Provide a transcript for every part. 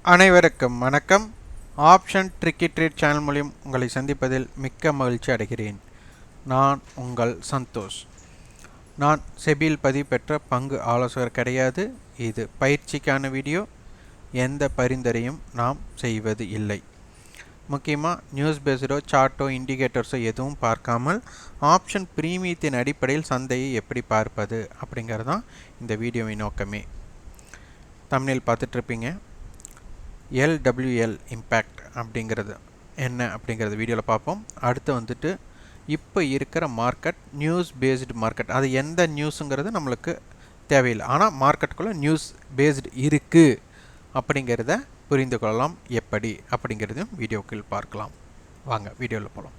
அனைவருக்கும் வணக்கம். Option tricky trade channel மூலம் உங்களை சந்திப்பதில் மிக்க மகிழ்ச்சி அடைகிறேன். நான் உங்கள் சந்தோஷ். நான் செபியில் பதிவு பெற்ற பங்கு ஆலோசகர் கிடையாது. இது பயிற்சிக்கான வீடியோ. எந்த பரிந்துரையும் நாம் செய்வது இல்லை. முக்கியமாக நியூஸ் பேஸ்டோ சார்ட்டோ இண்டிகேட்டர்ஸோ எதுவும் பார்க்காமல் ஆப்ஷன் பிரீமியத்தின் அடிப்படையில் சந்தையை எப்படி பார்ப்பது அப்படிங்கிறது தான் இந்த வீடியோவின் நோக்கமே. தம்ப்நெயில் பார்த்துட்ருப்பீங்க. LWL இம்பேக்ட் அப்படிங்கிறது என்ன அப்படிங்கிறது வீடியோவில் பார்ப்போம். அடுத்து வந்துட்டு இப்போ இருக்கிற மார்க்கெட் நியூஸ் பேஸ்டு மார்க்கெட், அது எந்த நியூஸுங்கிறது நம்மளுக்கு தேவையில்லை, ஆனால் மார்க்கெட்டுக்குள்ளே நியூஸ் பேஸ்டு இருக்குது அப்படிங்கிறத புரிந்து கொள்ளலாம். எப்படி அப்படிங்கிறதையும் வீடியோக்குள் பார்க்கலாம். வாங்க வீடியோவில் போகலாம்.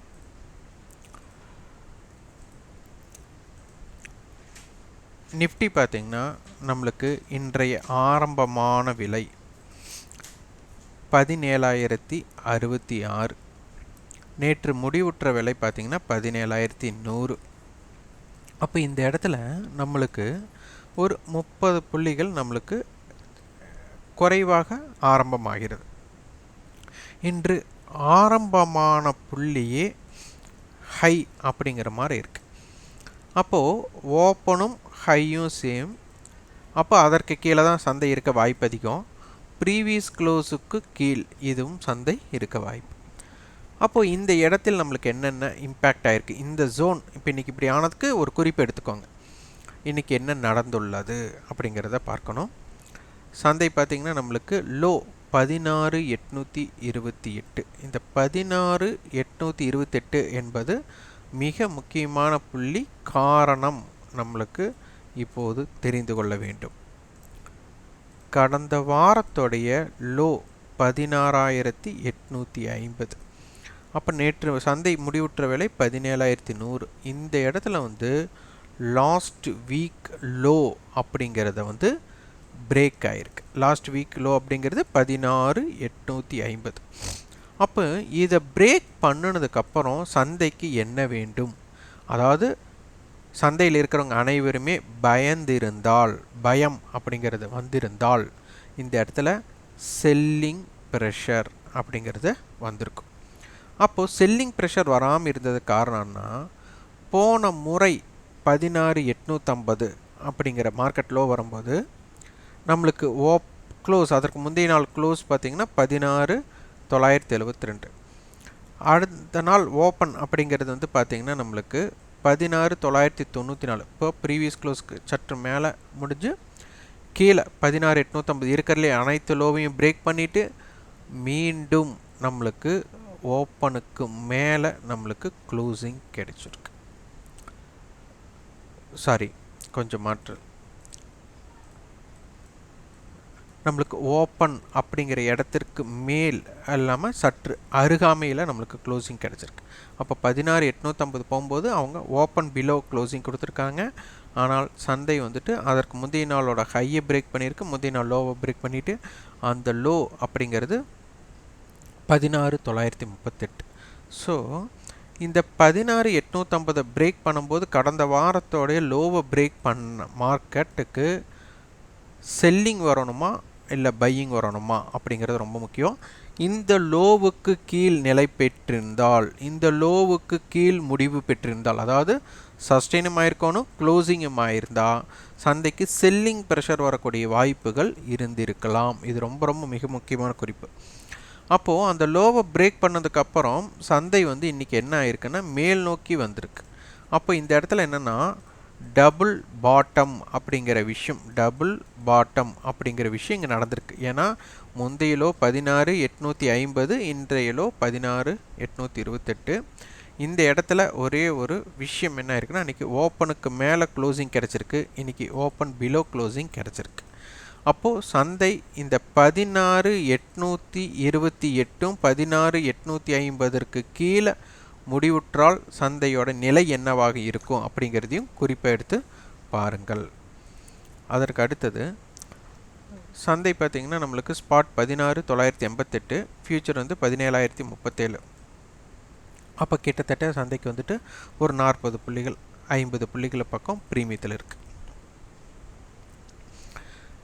நிஃப்டி பார்த்திங்கன்னா நம்மளுக்கு இன்றைய ஆரம்பமான விலை 17,066. நேற்று முடிவுற்ற விலை பார்த்திங்கன்னா 17,100. அப்போ இந்த இடத்துல நம்மளுக்கு ஒரு 30 புள்ளிகள் நம்மளுக்கு குறைவாக ஆரம்பமாகிறது. இன்று ஆரம்பமான புள்ளியே ஹை அப்படிங்கிற மாதிரி இருக்குது. அப்போது ஓப்பனும் ஹையும் சேம். அப்போ அதற்கு கீழே தான் சந்தை இருக்க வாய்ப்பு அதிகம். ப்ரீவியஸ் க்ளோஸுக்கு கீழ் இதுவும் சந்தை இருக்க வாய்ப்பு. அப்போது இந்த இடத்தில் நம்மளுக்கு என்னென்ன இம்பேக்ட் ஆகிருக்கு, இந்த ஜோன் இப்போ இன்றைக்கி இப்படி ஆனதுக்கு ஒரு குறிப்பு எடுத்துக்கோங்க. இன்றைக்கி என்ன நடந்துள்ளது அப்படிங்கிறத பார்க்கணும். சந்தை பார்த்திங்கன்னா நம்மளுக்கு லோ 16,828. இந்த 16,828 என்பது மிக முக்கியமான புள்ளி. காரணம் நம்மளுக்கு இப்போது தெரிந்து கொள்ள வேண்டும். கடந்த வாரத்துடைய லோ 16,850. அப்போ நேற்று சந்தை முடிவுற்ற விலை 17,100. இந்த இடத்துல வந்து லாஸ்ட் வீக் லோ அப்படிங்கிறத பிரேக் ஆகிருக்கு. லாஸ்ட் வீக் லோ அப்படிங்கிறது 16,850. அப்போ இதை பிரேக் பண்ணினதுக்கப்புறம் சந்தைக்கு என்ன வேண்டும், அதாவது சந்தையில் இருக்கிறவங்க அனைவருமே பயந்திருந்தால், பயம் அப்படிங்கிறது வந்திருந்தால் இந்த இடத்துல செல்லிங் ப்ரெஷர் அப்படிங்கிறது வந்திருக்கும். அப்போது செல்லிங் ப்ரெஷர் வராமல் இருந்தது காரணம்னா, போன முறை 16,850 அப்படிங்கிற மார்க்கெட் லோ வரும்போது நம்மளுக்கு க்ளோஸ், அதற்கு முந்தைய நாள் க்ளோஸ் பார்த்திங்கன்னா 16,972. அடுத்த நாள் ஓப்பன் அப்படிங்கிறது பார்த்திங்கன்னா நம்மளுக்கு 16,994. இப்போ ப்ரீவியஸ் க்ளோஸ்க்கு சற்று மேலே முடிஞ்சு கீழே 16,850 இருக்கிறதுலே அனைத்து லோவையும் பிரேக் பண்ணிவிட்டு மீண்டும் நம்மளுக்கு ஓப்பனுக்கு மேலே நம்மளுக்கு க்ளோசிங் கிடைச்சிருக்கு. சாரி, கொஞ்சம் மாற்று. நம்மளுக்கு ஓப்பன் அப்படிங்கிற இடத்திற்கு மேல் இல்லாமல் சற்று அருகாமையில் நம்மளுக்கு க்ளோசிங் கிடச்சிருக்கு. அப்போ 16,850 போகும்போது அவங்க ஓப்பன் பிலோ க்ளோசிங் கொடுத்துருக்காங்க. ஆனால் சந்தை அதற்கு முந்தைய நாளோட ஹையை பிரேக் பண்ணியிருக்கு, முந்தைய நாள் லோவை பிரேக் பண்ணிவிட்டு அந்த லோ அப்படிங்கிறது 16,938. ஸோ இந்த 16,850 பிரேக் பண்ணும்போது கடந்த வாரத்தோடைய லோவை பிரேக் பண்ண மார்க்கெட்டுக்கு செல்லிங் வரணுமா இல்லை பையிங் வரணுமா அப்படிங்கிறது ரொம்ப முக்கியம். இந்த லோவுக்கு கீழ் நிலை பெற்றிருந்தால், இந்த லோவுக்கு கீழ் முடிவு பெற்றிருந்தால், அதாவது சஸ்டெயினும் ஆயிருக்கணும், க்ளோசிங்கும் ஆயிருந்தால் சந்தைக்கு செல்லிங் ப்ரெஷர் வரக்கூடிய வாய்ப்புகள் இருந்திருக்கலாம். இது ரொம்ப ரொம்ப மிக முக்கியமான குறிப்பு. அப்போது அந்த லோவை பிரேக் பண்ணதுக்கப்புறம் சந்தை இன்றைக்கி என்ன ஆயிருக்குன்னா மேல் நோக்கி வந்திருக்கு. அப்போ இந்த இடத்துல என்னென்னா டபுள் பாட்டம் அப்படிங்கிற விஷயம், இங்கே நடந்திருக்கு. ஏன்னா முந்தைய லோ 16,850, இன்றைய லோ 16,828. இந்த இடத்துல ஒரே ஒரு விஷயம் என்ன இருக்குன்னா, இன்றைக்கி ஓப்பனுக்கு மேலே க்ளோசிங் கிடச்சிருக்கு, இன்றைக்கி ஓப்பன் பிலோ க்ளோசிங் கிடச்சிருக்கு. அப்போது சந்தை இந்த 16,828 16,850 கீழே முடிவுற்றால் சந்தையோட நிலை என்னவாக இருக்கும் அப்படிங்கிறதையும் குறிப்பை எடுத்து பாருங்கள். அதற்கு அடுத்தது சந்தை பார்த்திங்கன்னா நம்மளுக்கு ஸ்பாட் 16,988, ஃபியூச்சர் 17,037. அப்போ கிட்டத்தட்ட சந்தைக்கு ஒரு 40 புள்ளிகள் 50 புள்ளிகளை பக்கம் ப்ரீமியத்தில் இருக்குது.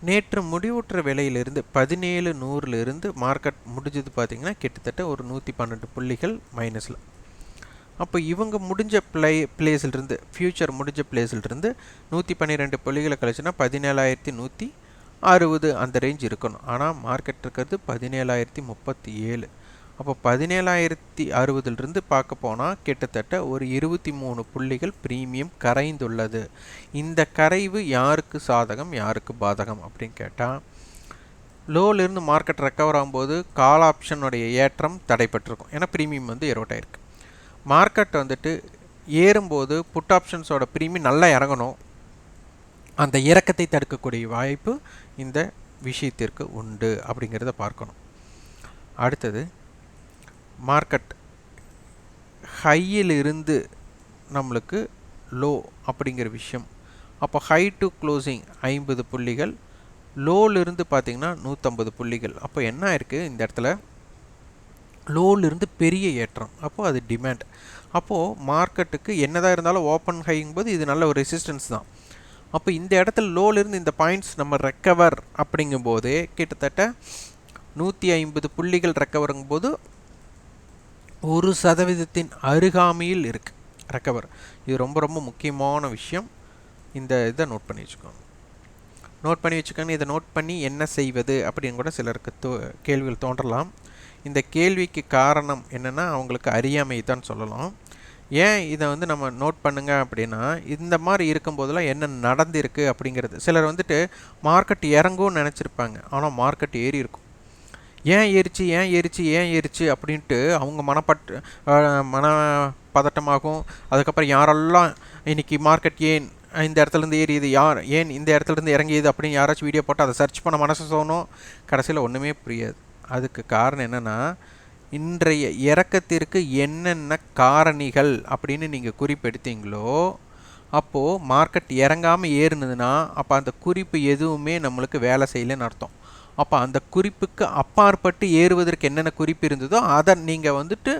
நேற்று முடிவுற்ற விலையிலிருந்து 17.100 மார்க்கெட் முடிஞ்சது பார்த்தீங்கன்னா கிட்டத்தட்ட ஒரு 112 புள்ளிகள் மைனஸில். அப்போ இவங்க முடிஞ்ச பிளேஸிலிருந்து ஃபியூச்சர் முடிஞ்ச பிளேஸிலிருந்து 112 புள்ளிகளை கழிச்சுன்னா 17,160 அந்த ரேஞ்ச் இருக்கணும். ஆனால் மார்க்கெட் இருக்கிறது 17,037. அப்போ 17,060 பார்க்க போனால் கிட்டத்தட்ட ஒரு 23 புள்ளிகள் ப்ரீமியம் கரைந்துள்ளது. இந்த கரைவு யாருக்கு சாதகம் யாருக்கு பாதகம் அப்படின்னு கேட்டால், லோலிருந்து மார்க்கெட் ரெக்கவர் ஆகும்போது கால் ஆப்ஷனுடைய ஏற்றம் தடைப்பட்டிருக்கும். ஏன்னா ப்ரீமியம் வந்து எரோட்டாயிருக்கு. மார்க்கெட் வந்துட்டு ஏறும்போது புட் ஆப்ஷன்ஸோட ப்ரீமியம் நல்லா இறங்கணும். அந்த இறக்கத்தை தடுக்கக்கூடிய வாய்ப்பு இந்த விஷயத்திற்கு உண்டு அப்படிங்கிறத பார்க்கணும். அடுத்தது மார்க்கெட் ஹையிலிருந்து நம்மளுக்கு லோ அப்படிங்கிற விஷயம். அப்போ ஹை டு க்ளோசிங் 50 புள்ளிகள், லோலிருந்து பார்த்திங்கன்னா 150 புள்ளிகள். அப்போ என்ன ஆயிருக்கு இந்த இடத்துல, லோலிருந்து பெரிய ஏற்றம். அப்போது அது டிமாண்ட். அப்போது மார்க்கெட்டுக்கு என்னதான் இருந்தாலும் ஓப்பன் ஹைங்கும்போது இது நல்ல ஒரு ரெசிஸ்டன்ஸ் தான். அப்போ இந்த இடத்துல லோலிருந்து இந்த பாயிண்ட்ஸ் நம்ம ரெக்கவர் அப்படிங்கும்போது கிட்டத்தட்ட 150 புள்ளிகள் ரெக்கவருங்கும்போது 1% அருகாமையில் இருக்குது ரெக்கவர். இது ரொம்ப ரொம்ப முக்கியமான விஷயம். இந்த இதை நோட் பண்ணி வச்சுக்கோங்க. இதை நோட் பண்ணி என்ன செய்வது அப்படின்னு கூட சிலருக்கு கேள்விகள் தோன்றலாம். இந்த கேள்விக்கு காரணம் என்னென்னா அவங்களுக்கு அறியாமை தான் சொல்லலாம். ஏன் இதை வந்து நம்ம நோட் பண்ணுங்க அப்படின்னா, இந்த மாதிரி இருக்கும்போதெல்லாம் என்ன நடந்திருக்கு அப்படிங்கிறது. சிலர் வந்துட்டு மார்க்கெட் இறங்கும்னு நினச்சிருப்பாங்க, ஆனால் மார்க்கெட் ஏறி இருக்கும். ஏன் ஏறிச்சு அப்படின்ட்டு அவங்க மன பதட்டமாகும். அதுக்கப்புறம் யாரெல்லாம் இன்றைக்கி மார்க்கெட் ஏன் இந்த இடத்துலேருந்து ஏறியது, ஏன் இந்த இடத்துலேருந்து இறங்கியது அப்படின்னு யாராச்சும் வீடியோ போட்டு அதை சர்ச் பண்ண மனசு தோணும். கடைசியில் ஒன்றுமே புரியாது. அதுக்கு காரணம் என்னென்னா, இன்றைய இறக்கத்திற்கு என்னென்ன காரணிகள் அப்படின்னு நீங்கள் குறிப்பெடுத்தீங்களோ, அப்போது மார்க்கெட் இறங்காமல் ஏறுனதுன்னா அப்போ அந்த குறிப்பு எதுவுமே நம்மளுக்கு வேலை செய்யலைன்னு அர்த்தம். அப்போ அந்த குறிப்புக்கு அப்பாற்பட்டு ஏறுவதற்கு என்னென்ன குறிப்பு இருந்ததோ அதை நீங்கள் வந்துட்டு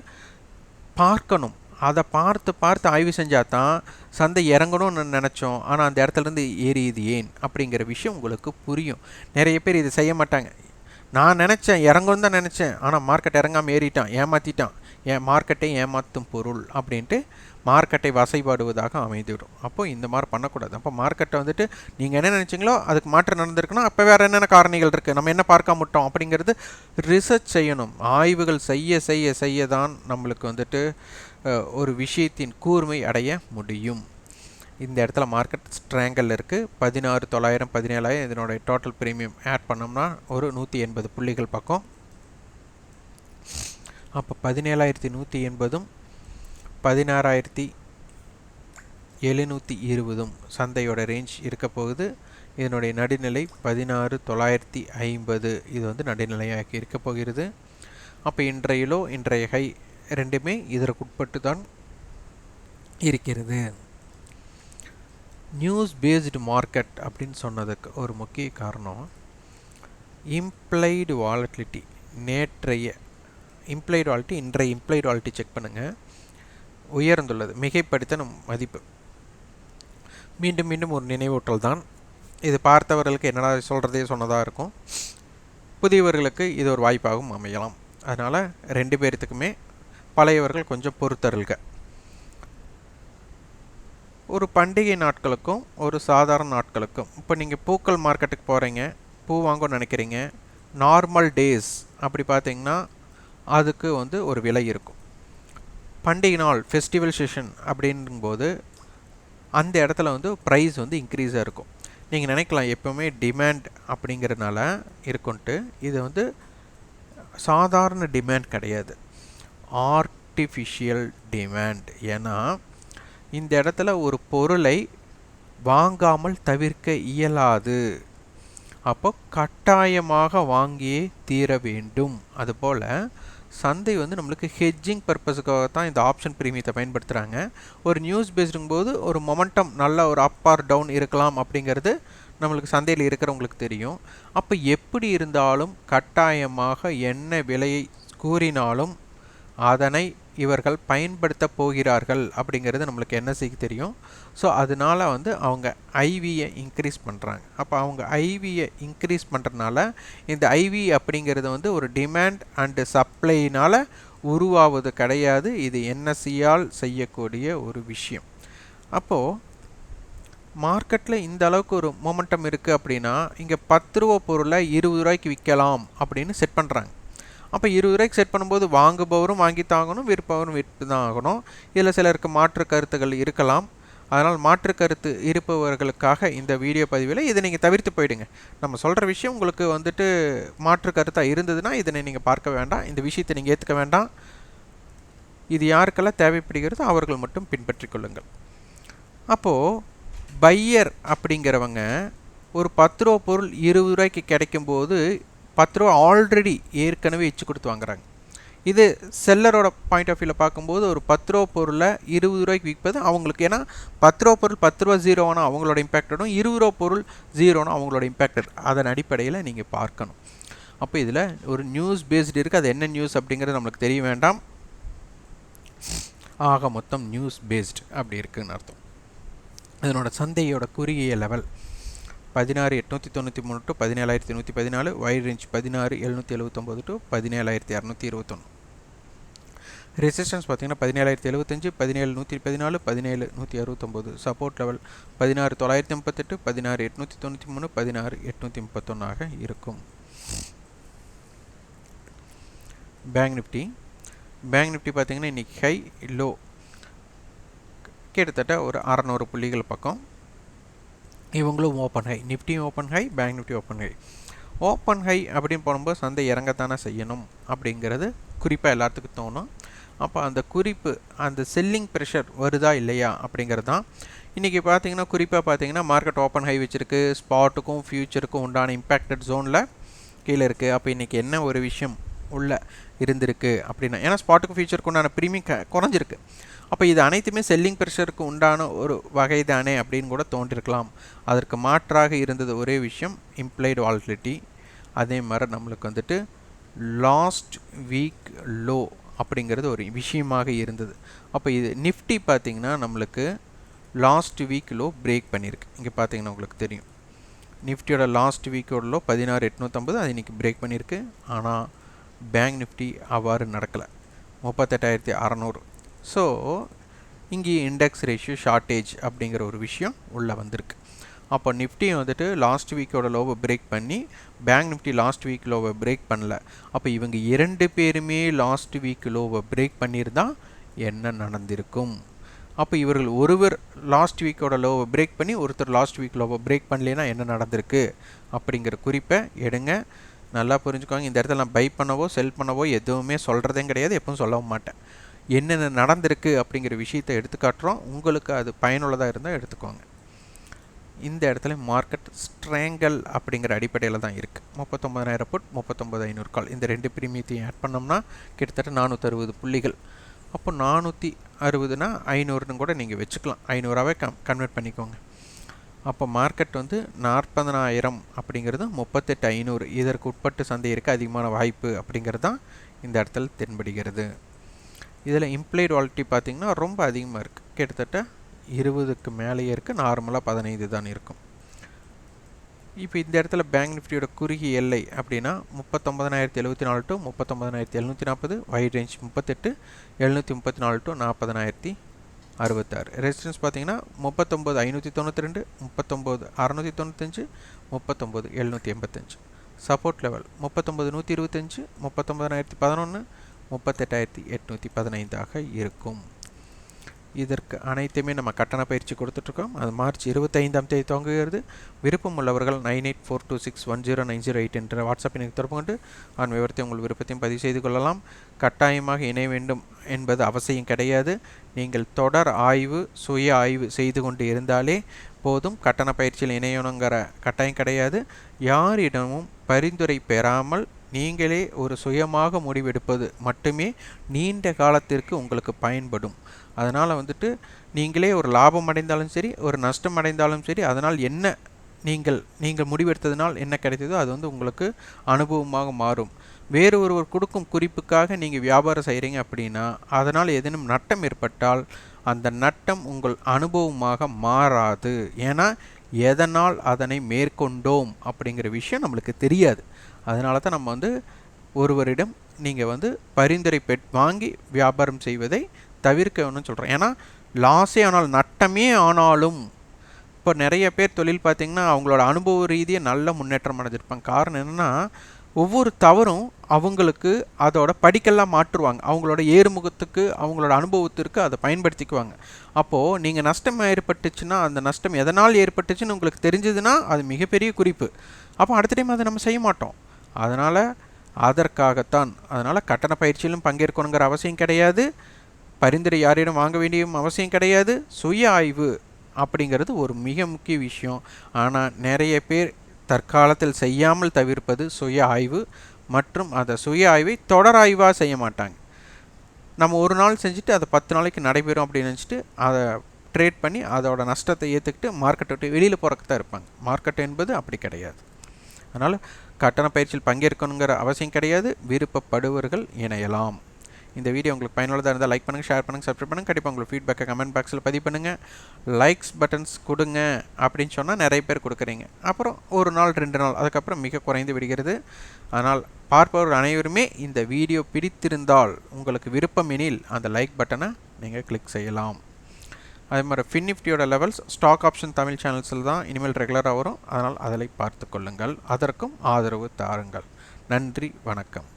பார்க்கணும். அதை பார்த்து ஆய்வு செஞ்சால் தான் சந்தை இறங்கணும்னு நினச்சோம், ஆனால் அந்த இடத்துலேருந்து ஏறியது ஏன் அப்படிங்கிற விஷயம் உங்களுக்கு புரியும். நிறைய பேர் இது செய்ய மாட்டாங்க. நான் நினச்சேன் இறங்குன்னு தான் நினச்சேன், ஆனால் மார்க்கெட் இறங்காமல் ஏறிட்டான், ஏமாற்றிட்டான், மார்க்கெட்டை ஏமாற்றும் பொருள் அப்படின்ட்டு மார்க்கெட்டை வசைபாடுவதாக அமைந்துவிடும். அப்போது இந்த மாதிரி பண்ணக்கூடாது. அப்போ மார்க்கெட்டை வந்துட்டு நீங்கள் என்ன நினச்சிங்களோ அதுக்கு மாற்றம் நடந்திருக்குன்னா அப்போ வேறு என்னென்ன காரணிகள் இருக்குது, நம்ம என்ன பார்க்க முட்டோம் அப்படிங்கிறது ரிசர்ச் செய்யணும். ஆய்வுகள் செய்ய தான் நம்மளுக்கு வந்துட்டு ஒரு விஷயத்தின் கூர்மை அடைய முடியும். இந்த இடத்துல மார்க்கெட் ஸ்ட்ராங்கில் இருக்குது. 16,900 17,000 இதனுடைய டோட்டல் ப்ரீமியம் ஆட் பண்ணோம்னா ஒரு 180 புள்ளிகள் பக்கம். அப்போ 17,180 16,720 சந்தையோட ரேஞ்ச் இருக்க போகுது. இதனுடைய நடுநிலை 16,950. இது வந்து நடுநிலையாகி இருக்க போகிறது. அப்போ இன்றைய லோ இன்றைய ஹை ரெண்டுமே இதற்குட்பட்டு தான் இருக்கிறது. நியூஸ் பேஸ்டு மார்க்கெட் அப்படின்னு சொன்னதுக்கு ஒரு முக்கிய காரணம் இம்ப்ளைடு வாலட்டிலிட்டி. நேற்றைய இம்ப்ளைடு வாலிட்டி இன்றைய இம்ப்ளைடு வாலிட்டி செக் பண்ணுங்கள், உயர்ந்துள்ளது. மிகைப்படுத்த மதிப்பு மீண்டும் ஒரு நினைவூட்டல் தான். இது பார்த்தவர்களுக்கு என்னடா சொல்கிறதே சொன்னதாக இருக்கும், புதியவர்களுக்கு இது ஒரு வாய்ப்பாகவும் அமையலாம். அதனால் ரெண்டு பேர்த்துக்குமே பழையவர்கள் கொஞ்சம் பொறுத்தருள்க. ஒரு பண்டிகை நாட்களுக்கும் ஒரு சாதாரண நாட்களுக்கும், இப்போ நீங்கள் பூக்கள் மார்க்கெட்டுக்கு போகிறீங்க, பூ வாங்கன்னு நினைக்கிறீங்க, நார்மல் டேஸ் அப்படி பார்த்தீங்கன்னா அதுக்கு வந்து ஒரு விலை இருக்கும். பண்டிகை நாள் ஃபெஸ்டிவல் செஷன் அப்படிங்கும்போது அந்த இடத்துல வந்து ப்ரைஸ் வந்து இன்க்ரீஸாக இருக்கும். நீங்கள் நினைக்கலாம் எப்போவுமே டிமாண்ட் அப்படிங்கிறதுனால இருக்குன்ட்டு. இது வந்து சாதாரண டிமாண்ட் கிடையாது, ஆர்டிஃபிஷியல் டிமாண்ட். ஏன்னா இந்த இடத்துல ஒரு பொருளை வாங்காமல் தவிர்க்க இயலாது. அப்போ கட்டாயமாக வாங்கியே தீர வேண்டும். அதுபோல் சந்தை வந்து நம்மளுக்கு ஹெட்ஜிங் பர்பஸுக்காக தான் இந்த ஆப்ஷன் ப்ரீமியத்தை பயன்படுத்துகிறாங்க. ஒரு நியூஸ் பேஸ்டுங்கும்போது ஒரு மொமெண்டம் நல்ல ஒரு அப் ஆர் டவுன் இருக்கலாம் அப்படிங்கிறது நம்மளுக்கு சந்தையில் இருக்கிறவங்களுக்கு தெரியும். அப்போ எப்படி இருந்தாலும் கட்டாயமாக என்ன விலையை கூறினாலும் அதனை இவர்கள் பயன்படுத்த போகிறார்கள் அப்படிங்கிறது நம்மளுக்கு என்எஸ்சிக்கு தெரியும். ஸோ அதனால வந்து அவங்க ஐவியை இன்க்ரீஸ் பண்ணுறாங்க. அப்போ அவங்க ஐவியை இன்க்ரீஸ் பண்ணுறதுனால இந்த ஐவி அப்படிங்கிறது வந்து ஒரு டிமாண்ட் அண்டு சப்ளைனால் உருவாவது கிடையாது. இது என்எஸ்சியால் செய்யக்கூடிய ஒரு விஷயம். அப்போது மார்க்கெட்டில் இந்த அளவுக்கு ஒரு மொமெண்டம் இருக்குது அப்படின்னா இங்கே 10 ரூபா பொருளை 20 ரூபாய்க்கு விற்கலாம் அப்படின்னு செட் பண்ணுறாங்க. அப்போ 20 ரூபாய்க்கு செட் பண்ணும்போது வாங்குபவரும் வாங்கி தாங்கணும், விற்பவரும் விற்று தான் ஆகணும். இதில் சிலருக்கு மாற்று கருத்துகள் இருக்கலாம். அதனால் மாற்று கருத்து இருப்பவர்களுக்காக இந்த வீடியோ பதிவில் இதை நீங்கள் தவிர்த்து போயிடுங்க. நம்ம சொல்கிற விஷயம் உங்களுக்கு வந்துட்டு மாற்று கருத்தாக இருந்ததுன்னா இதனை நீங்கள் பார்க்க வேண்டாம், இந்த விஷயத்தை நீங்கள் ஏற்றுக்க வேண்டாம். இது யாருக்கெல்லாம் தேவைப்படுகிறதோ அவர்கள் மட்டும் பின்பற்றி கொள்ளுங்கள். அப்போது பையர் அப்படிங்கிறவங்க ஒரு 10 ரூபா பொருள் 20 ரூபாய்க்கு கிடைக்கும்போது 10 ரூபா ஆல்ரெடி ஏற்கனவே வச்சு கொடுத்து வாங்குறாங்க. இது செல்லரோட பாயிண்ட் ஆஃப் வியூவில் பார்க்கும்போது ஒரு 10 ரூபா பொருளை 20 ரூபாய்க்கு விற்பது அவங்களுக்கு, ஏன்னா 10 ரூபா பொருள் 10 ரூபா ஜீரோனா அவங்களோட இம்பேக்டடும், 20 ரூபா பொருள் ஜீரோனா அவங்களோட இம்பேக்டட். அதன் அடிப்படையில் நீங்கள் பார்க்கணும். அப்போ இதில் ஒரு நியூஸ் பேஸ்டு இருக்குது. அது என்ன நியூஸ் அப்படிங்கிறது நம்மளுக்கு தெரிய வேண்டாம். ஆக மொத்தம் நியூஸ் பேஸ்டு அப்படி இருக்குதுன்னு அர்த்தம். இதனோட சந்தையோட குறுகிய level 16,893 to 17,114, wide range 16,779 to 17,221. Resistance பார்த்தீங்கன்னா 17,075, 17,114, 17,169. சப்போர்ட் லெவல் 16,958, 16,893, 16,831 இருக்கும். பேங்க் நிஃப்டி பார்த்தீங்கன்னா இன்றைக்கி ஹை லோ கிட்டத்தட்ட ஒரு 600 புள்ளிகள் பக்கம். இவங்களும் ஓப்பன் ஹை, நிஃப்டியும் open high, bank Nifty open high. Open high அப்படின்னு போகும்போது சந்தை இறங்கத்தானே செய்யணும் அப்படிங்கிறது குறிப்பாக எல்லாத்துக்கும் தோணும். அப்போ அந்த குறிப்பு, அந்த செல்லிங் ப்ரெஷர் வருதா இல்லையா அப்படிங்கிறது தான். இன்றைக்கி பார்த்தீங்கன்னா குறிப்பாக பார்த்தீங்கன்னா மார்க்கெட் ஓப்பன் ஹை வச்சுருக்கு. ஸ்பாட்டுக்கும் ஃபியூச்சருக்கும் உண்டான இம்பேக்டட் ஜோனில் கீழே இருக்குது. அப்போ இன்றைக்கி என்ன ஒரு விஷயம் உள்ளே இருந்திருக்கு அப்படின்னா, ஏன்னா ஸ்பாட்டுக்கும் ஃபியூச்சருக்கு உண்டான ப்ரீமியம் குறைஞ்சிருக்கு. அப்போ இது அனைத்துமே செல்லிங் ப்ரெஷருக்கு உண்டான ஒரு வகை தானே அப்படின்னு கூட தோன்றிருக்கலாம். அதற்கு மாற்றாக இருந்தது ஒரே விஷயம் இம்ப்ளைடு வாலட்டிலிட்டி. அதே மாதிரி நம்மளுக்கு வந்துட்டு லாஸ்ட் வீக் லோ அப்படிங்கிறது ஒரு விஷயமாக இருந்தது. அப்போ இது நிஃப்டி பார்த்திங்கன்னா நம்மளுக்கு லாஸ்ட் வீக் லோ பிரேக் பண்ணியிருக்கு. இங்கே பார்த்தீங்கன்னா உங்களுக்கு தெரியும் நிஃப்டியோட லாஸ்ட் வீக்கோட லோ 16,850, அது இன்றைக்கி பிரேக் பண்ணியிருக்கு. ஆனால் பேங்க் நிஃப்டி அவ்வாறு நடக்கலை, 38,600. ஸோ இங்கே இண்டெக்ஸ் ரேஷியோ ஷார்ட்டேஜ் அப்படிங்கிற ஒரு விஷயம் உள்ளே வந்திருக்கு. அப்போ நிஃப்டி வந்துட்டு லாஸ்ட் வீக்கோட லோவை பிரேக் பண்ணி பேங்க் நிஃப்டி லாஸ்ட் வீக் லோவை பிரேக் பண்ணல. அப்போ இவங்க 2 பேருமே லாஸ்ட் வீக் லோவை பிரேக் பண்ணியிருந்தால் என்ன நடந்திருக்கும்? அப்போ இவர்கள் ஒருவர் லாஸ்ட் வீக்கோட லோவை பிரேக் பண்ணி ஒருத்தர் லாஸ்ட் வீக் லோவை பிரேக் பண்ணலைன்னா என்ன நடந்திருக்கு அப்படிங்கிற குறிப்பை எடுங்க. நல்லா புரிஞ்சுக்கோங்க. இந்த இடத்துல நான் பை பண்ணவோ செல் பண்ணவோ எதுவுமே சொல்கிறதே கிடையாது, எப்பவும் சொல்லவும் மாட்டேன். என்னென்ன நடந்திருக்கு அப்படிங்கிற விஷயத்தை எடுத்துக்காட்டுறோம். உங்களுக்கு அது பயனுள்ளதாக இருந்தால் எடுத்துக்கோங்க. இந்த இடத்துல மார்க்கெட் ஸ்ட்ராங்கல் அப்படிங்கிற அடிப்படையில் தான் இருக்குது. 39,000 புட், 39,500 கால். இந்த 2 பிரீமியத்தையும் ஆட் பண்ணோம்னா கிட்டத்தட்ட 460 புள்ளிகள். அப்போ 460னா 500ன்னு கூட நீங்கள் வச்சுக்கலாம், 500ஆகவே கன்வெர்ட் பண்ணிக்கோங்க. அப்போ மார்க்கெட் வந்து 40,000 அப்படிங்கிறது 38,500 இதற்கு உட்பட்டு சந்தை இருக்க அதிகமான வாய்ப்பு அப்படிங்கிறது தான் இந்த இடத்துல தென்படுகிறது. இதில் இம்ப்ளைடு வாலட்டிலிட்டி பார்த்திங்கன்னா ரொம்ப அதிகமாக இருக்குது, கிட்டத்தட்ட 20க்கு மேலேயே இருக்குது. நார்மலாக 15 தான் இருக்கும். இப்போ இந்த இடத்துல பேங்க் நிஃப்டியோட குறுகிய எல்லை அப்படின்னா 39,074 to 39,740, wide range 38,734 to 40,066. Resistance பார்த்தீங்கன்னா 39,592, 39,695, 39,785. சப்போர்ட் லெவல் 39,125, 39,011, 38,815 இருக்கும். இதற்கு அனைத்துமே நம்ம கட்டண பயிற்சி கொடுத்துட்ருக்கோம். அது மார்ச் 25ஆம் தேதி துவங்குகிறது. விருப்பம் உள்ளவர்கள் 9842610908 என்ற வாட்ஸ்அப் எனக்கு தொடர்பு கொண்டு அதன் விவரத்தை உங்கள் விருப்பத்தையும் பதிவு செய்து கொள்ளலாம். கட்டாயமாக இணைய வேண்டும் என்பது அவசியம் கிடையாது. நீங்கள் தொடர் ஆய்வு, சுய ஆய்வு செய்து கொண்டு இருந்தாலே போதும். கட்டண பயிற்சியில் இணையணுங்கிற கட்டாயம் கிடையாது. யாரிடமும் பரிந்துரை பெறாமல் நீங்களே ஒரு சுயமாக முடிவெடுப்பது மட்டுமே நீண்ட காலத்திற்கு உங்களுக்கு பயன்படும். அதனால் வந்துட்டு நீங்களே ஒரு லாபம் அடைந்தாலும் சரி, ஒரு நஷ்டம் அடைந்தாலும் சரி, அதனால் என்ன நீங்கள் முடிவெடுத்ததுனால் என்ன கிடைத்ததோ அது வந்து உங்களுக்கு அனுபவமாக மாறும். வேறு ஒருவர் கொடுக்கும் குறிப்புக்காக நீங்கள் வியாபாரம் செய்கிறீங்க அப்படின்னா அதனால் ஏதேனும் நட்டம் ஏற்பட்டால் அந்த நட்டம் உங்கள் அனுபவமாக மாறாது. ஏன்னா எதனால் அதனை மேற்கொண்டோம் அப்படிங்கிற விஷயம் நம்மளுக்கு தெரியாது. அதனால தான் நம்ம வந்து ஒருவரிடம் நீங்கள் பரிந்துரை வாங்கி வியாபாரம் செய்வதை தவிர்க்கணும்னு சொல்கிறோம். ஏன்னா லாஸே ஆனால் நட்டமே ஆனாலும் இப்போ நிறைய பேர் தொழில் பார்த்திங்கன்னா அவங்களோட அனுபவ ரீதியாக நல்ல முன்னேற்றம் அடைஞ்சிருப்பாங்க. காரணம் என்னென்னா ஒவ்வொரு தவறும் அவங்களுக்கு அதோட படிக்கெல்லாம் மாற்றுவாங்க. அவங்களோட ஏறுமுகத்துக்கு அவங்களோட அனுபவத்திற்கு அதை பயன்படுத்திக்குவாங்க. அப்போது நீங்கள் நஷ்டம் ஏற்பட்டுச்சுன்னா அந்த நஷ்டம் எதனால் ஏற்பட்டுச்சுன்னு உங்களுக்கு தெரிஞ்சதுன்னா அது மிகப்பெரிய குறிப்பு. அப்போ அடுத்த டைம் அதை நம்ம செய்ய மாட்டோம். அதற்காகத்தான். அதனால் கட்டண பயிற்சியிலும் பங்கேற்கணுங்கிற அவசியம் கிடையாது. பரிந்துரை யாரிடம் வாங்க வேண்டிய அவசியம் கிடையாது. சுய ஆய்வு அப்படிங்கிறது ஒரு மிக முக்கிய விஷயம். ஆனால் நிறைய பேர் தற்காலத்தில் செய்யாமல் தவிர்ப்பது சுய ஆய்வு மற்றும் அந்த சுய ஆய்வை தொடர் ஆய்வாக செய்ய மாட்டாங்க. நம்ம ஒரு நாள் செஞ்சுட்டு அதை 10 நாளைக்கு நடைபெறும் அப்படின்னு நினச்சிட்டு அதை ட்ரேட் பண்ணி அதோட நஷ்டத்தை ஏற்றுக்கிட்டு மார்க்கெட்டை விட்டு வெளியில் போகிறக்கு தான் இருப்பாங்க. மார்க்கெட் என்பது அப்படி கிடையாது. அதனால் கட்டண பயிற்சியில் பங்கேற்கணுங்கிற அவசியம் கிடையாது. விருப்பப்படுவர்கள் இணையலாம். இந்த வீடியோ உங்களுக்கு பயனுள்ளதாக இருந்தால் லைக் பண்ணுங்கள், ஷேர் பண்ணுங்கள், சப்ஸ்கிரைப் பண்ணுங்கள். கண்டிப்பாக உங்களுக்கு ஃபீட்பேக்கை கமெண்ட் பாக்ஸில் பதிவு பண்ணுங்கள். லைக்ஸ் பட்டன்ஸ் கொடுங்க அப்படின்னு சொன்னால் நிறைய பேர் கொடுக்குறீங்க. அப்புறம் ஒரு நாள் 2 நாள் அதுக்கப்புறம் மிக குறைந்து விடுகிறது. அதனால் பார்ப்பவர்கள் அனைவருமே இந்த வீடியோ பிடித்திருந்தால் உங்களுக்கு விருப்பம் எனில் அந்த லைக் பட்டனை நீங்கள் கிளிக் செய்யலாம். அதே மாதிரி ஃபின்னிஃப்டியோட லெவல்ஸ் ஸ்டாக் ஆப்ஷன் தமிழ் சேனல்ஸில் தான் இனிமேல் ரெகுலராக வரும். அதனால் அதில் பார்த்து கொள்ளுங்கள். அதற்கும் ஆதரவு தாருங்கள். நன்றி, வணக்கம்.